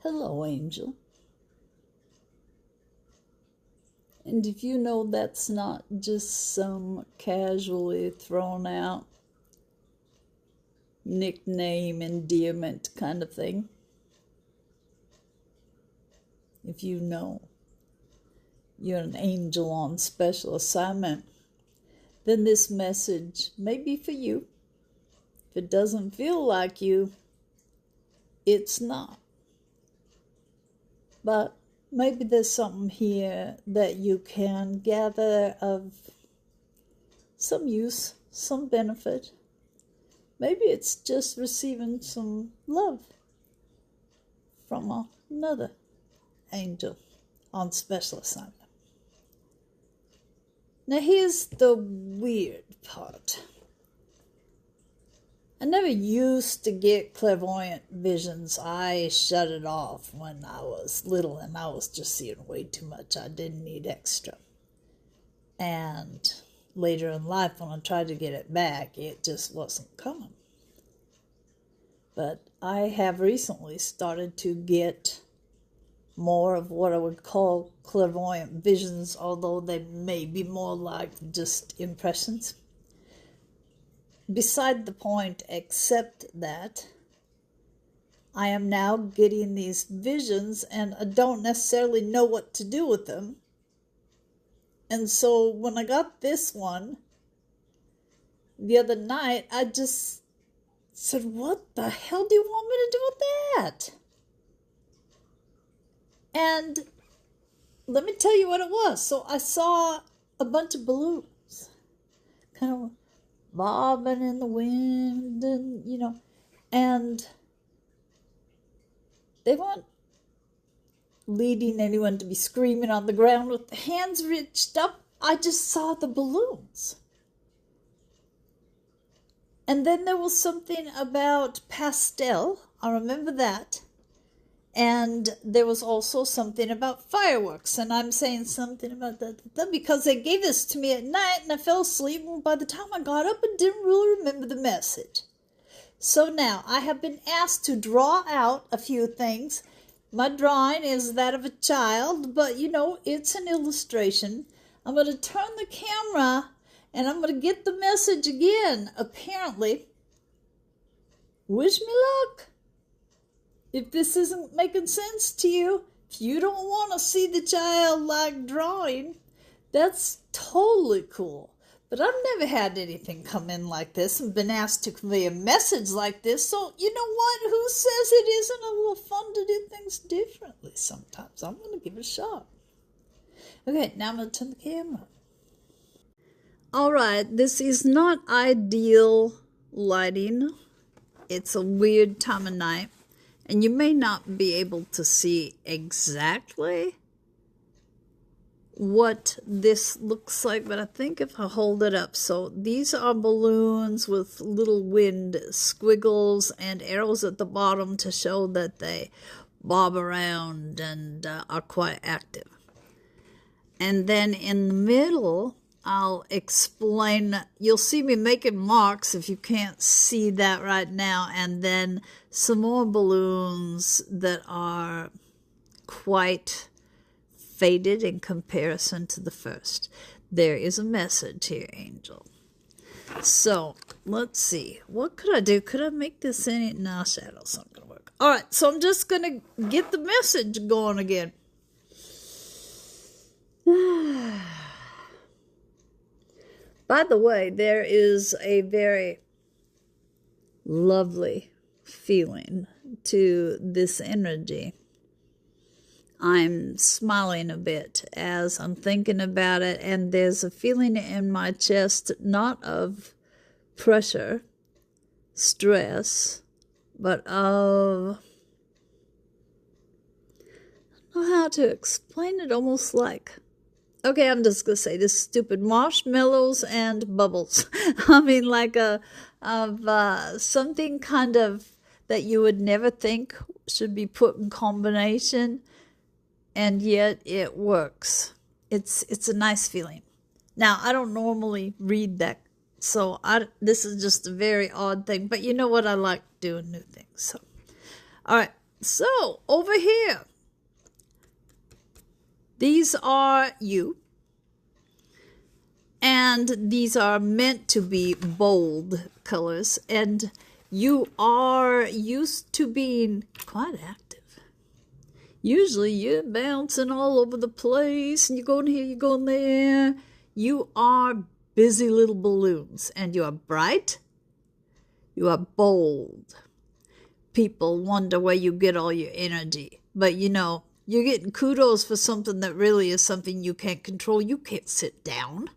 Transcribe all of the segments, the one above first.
Hello, angel. And if you know that's not just some casually thrown out nickname, endearment kind of thing, if you know you're an angel on special assignment, then this message may be for you. If it doesn't feel like you, it's not. But maybe there's something here that you can gather of some use, some benefit. Maybe it's just receiving some love from another angel on special assignment. Now here's the weird part. I never used to get clairvoyant visions. I shut it off when I was little and I was just seeing way too much. I didn't need extra. And later in life, when I tried to get it back, it just wasn't coming. But I have recently started to get more of what I would call clairvoyant visions, although they may be more like just impressions. Beside the point, except that I am now getting these visions and I don't necessarily know what to do with them. And so when I got this one the other night, I just said, what the hell do you want me to do with that? And let me tell you what it was. So I saw a bunch of balloons kind of bobbing in the wind, and and they weren't leading anyone to be screaming on the ground with hands reached up. I just saw the balloons. And then there was something about pastel. I remember that. And there was also something about fireworks. And I'm saying something about that because they gave this to me at night and I fell asleep. And by the time I got up, I didn't really remember the message. So now I have been asked to draw out a few things. My drawing is that of a child, but it's an illustration. I'm going to turn the camera and I'm going to get the message again, apparently. Wish me luck. If this isn't making sense to you, if you don't want to see the childlike drawing, that's totally cool. But I've never had anything come in like this and been asked to convey a message like this. So you know what? Who says it isn't a little fun to do things differently sometimes? I'm going to give it a shot. Okay, now I'm going to turn the camera. All right, this is not ideal lighting. It's a weird time of night. And you may not be able to see exactly what this looks like, but I think if I hold it up. So these are balloons with little wind squiggles and arrows at the bottom to show that they bob around and are quite active. And then in the middle, I'll explain. You'll see me making marks if you can't see that right now. And then some more balloons that are quite faded in comparison to the first. There is a message here, Angel. So let's see. What could I do? Could I make this any? No, shadows aren't going to work. All right, so I'm just going to get the message going again. By the way, there is a very lovely feeling to this energy. I'm smiling a bit as I'm thinking about it, and there's a feeling in my chest, not of pressure, stress, but of, I don't know how to explain it, almost like, okay, I'm just going to say this stupid marshmallows and bubbles. I mean, like something kind of that you would never think should be put in combination, and yet it works. It's a nice feeling. Now, I don't normally read that, so this is just a very odd thing. But you know what? I like doing new things. So, all right, So, over here, these are you. And these are meant to be bold colors. And you are used to being quite active. Usually you're bouncing all over the place. And you're going here, you're going there. You are busy little balloons. And you are bright. You are bold. People wonder where you get all your energy. But you know, you're getting kudos for something that really is something you can't control. You can't sit down.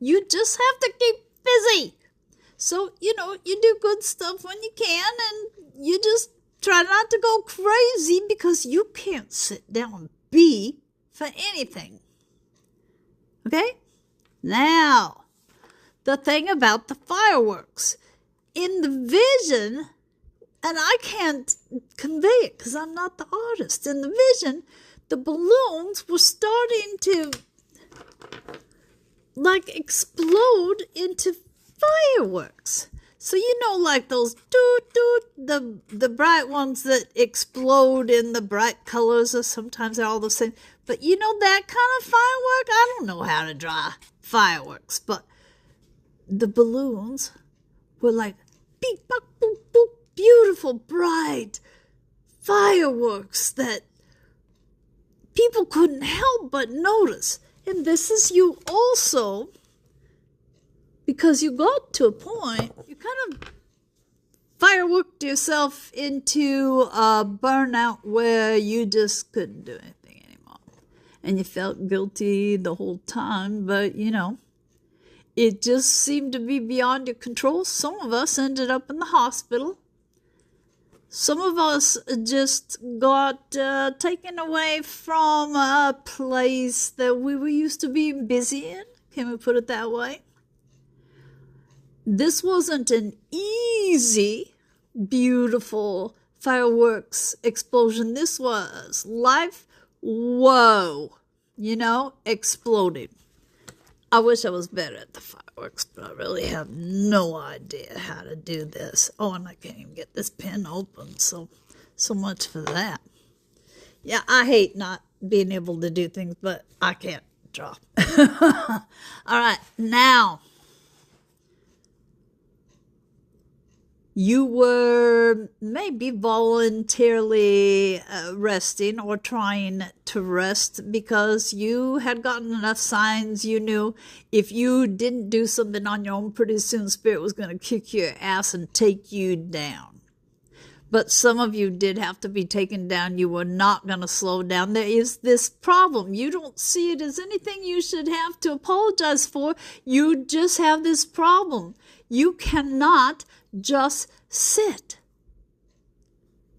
You just have to keep busy. So, you know, you do good stuff when you can, and you just try not to go crazy because you can't sit down and be for anything. Okay? Now, the thing about the fireworks. In the vision, and I can't convey it because I'm not the artist. In the vision, the balloons were starting to like explode into fireworks. So you know, like those the bright ones that explode in the bright colors, or sometimes they're all the same. But you know that kind of firework? I don't know how to draw fireworks, but the balloons were like beep, bop, boop, boop, beautiful, bright fireworks that people couldn't help but notice. And this is you also, because you got to a point, you kind of fireworked yourself into a burnout where you just couldn't do anything anymore. And you felt guilty the whole time, but you know, it just seemed to be beyond your control. Some of us ended up in the hospital. Some of us just got taken away from a place that we were used to being busy in. Can we put it that way? This wasn't an easy, beautiful fireworks explosion. This was life, whoa, you know, exploding. I wish I was better at the fireworks, but I really have no idea how to do this. Oh, and I can't even get this pen open, so much for that. Yeah, I hate not being able to do things, but I can't draw. All right, now, you were maybe voluntarily resting or trying to rest because you had gotten enough signs. You knew if you didn't do something on your own, pretty soon Spirit was going to kick your ass and take you down. But some of you did have to be taken down. You were not going to slow down. There is this problem. You don't see it as anything you should have to apologize for. You just have this problem. You cannot just sit.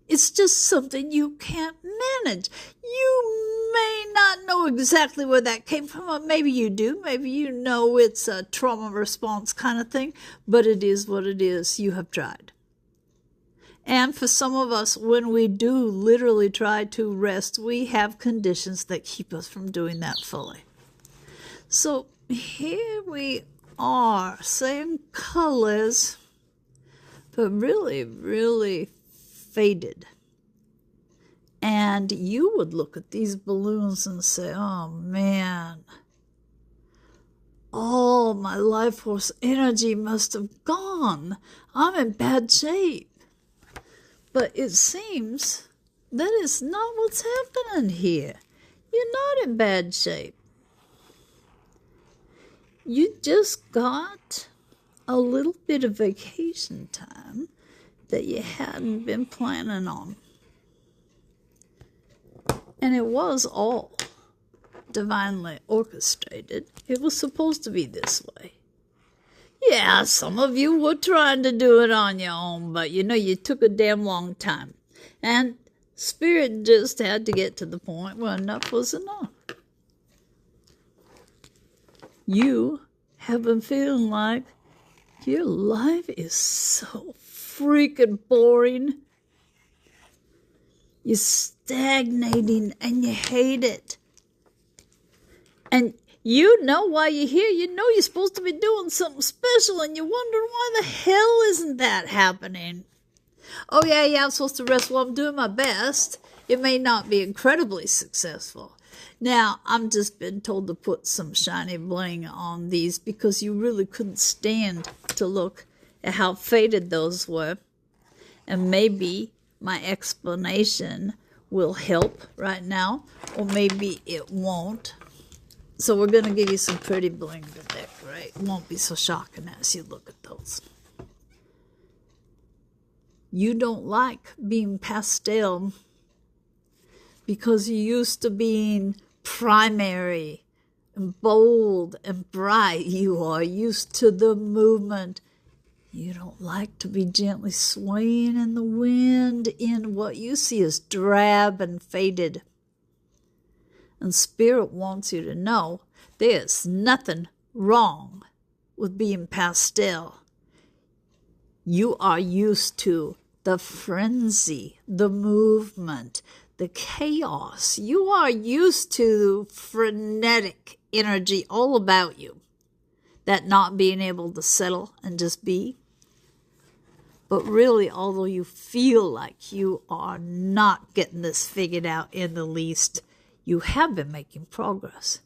It's just something you can't manage. You may not know exactly where that came from, or maybe you do. Maybe you know it's a trauma response kind of thing, but it is what it is. You have tried. And for some of us, when we do literally try to rest, we have conditions that keep us from doing that fully. So here we are, same colors, but really, really faded. And you would look at these balloons and say, oh man, all my life force energy must have gone. I'm in bad shape. But it seems that is not what's happening here. You're not in bad shape. You just got a little bit of vacation time that you hadn't been planning on. And it was all divinely orchestrated. It was supposed to be this way. Yeah, some of you were trying to do it on your own, but you know, you took a damn long time. And Spirit just had to get to the point where enough was enough. You have been feeling like your life is so freaking boring. You're stagnating and you hate it. And you know why you're here. You know you're supposed to be doing something special and you wonder why the hell isn't that happening. Oh, yeah, I'm supposed to rest. Well, I'm doing my best. It may not be incredibly successful. Now, I'm just been told to put some shiny bling on these because you really couldn't stand to look at how faded those were. And maybe my explanation will help right now, or maybe it won't. So we're going to give you some pretty bling to decorate. It won't be so shocking as you look at those. You don't like being pastel because you're used to being primary and bold and bright. You are used to the movement. You don't like to be gently swaying in the wind in what you see as drab and faded. And Spirit wants you to know there's nothing wrong with being pastel. You are used to the frenzy, the movement, the chaos. You are used to frenetic energy all about you. That not being able to settle and just be. But really, although you feel like you are not getting this figured out in the least, you have been making progress.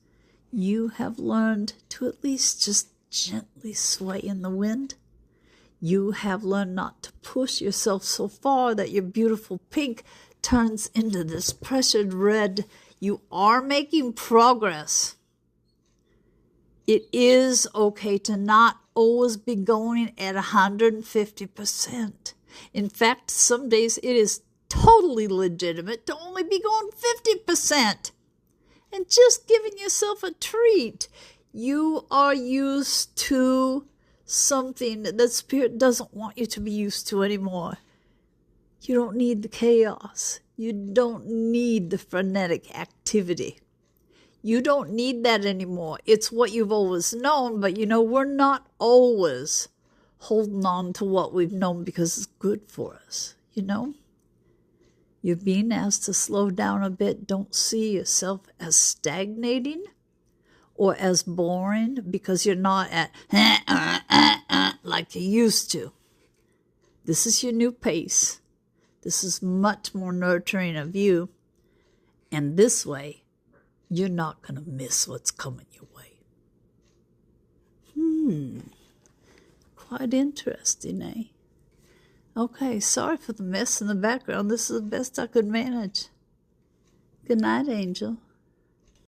You have learned to at least just gently sway in the wind. You have learned not to push yourself so far that your beautiful pink turns into this pressured red. You are making progress. It is okay to not always be going at 150%. In fact, some days it is totally legitimate to only be going 50% and just giving yourself a treat. You are used to something that Spirit doesn't want you to be used to anymore. You don't need the chaos. You don't need the frenetic activity. You don't need that anymore. It's what you've always known, but we're not always holding on to what we've known because it's good for us, You're being asked to slow down a bit. Don't see yourself as stagnating or as boring because you're not at like you used to. This is your new pace. This is much more nurturing of you. And this way, you're not going to miss what's coming your way. Quite interesting, eh? Okay, sorry for the mess in the background. This is the best I could manage. Good night, Angel.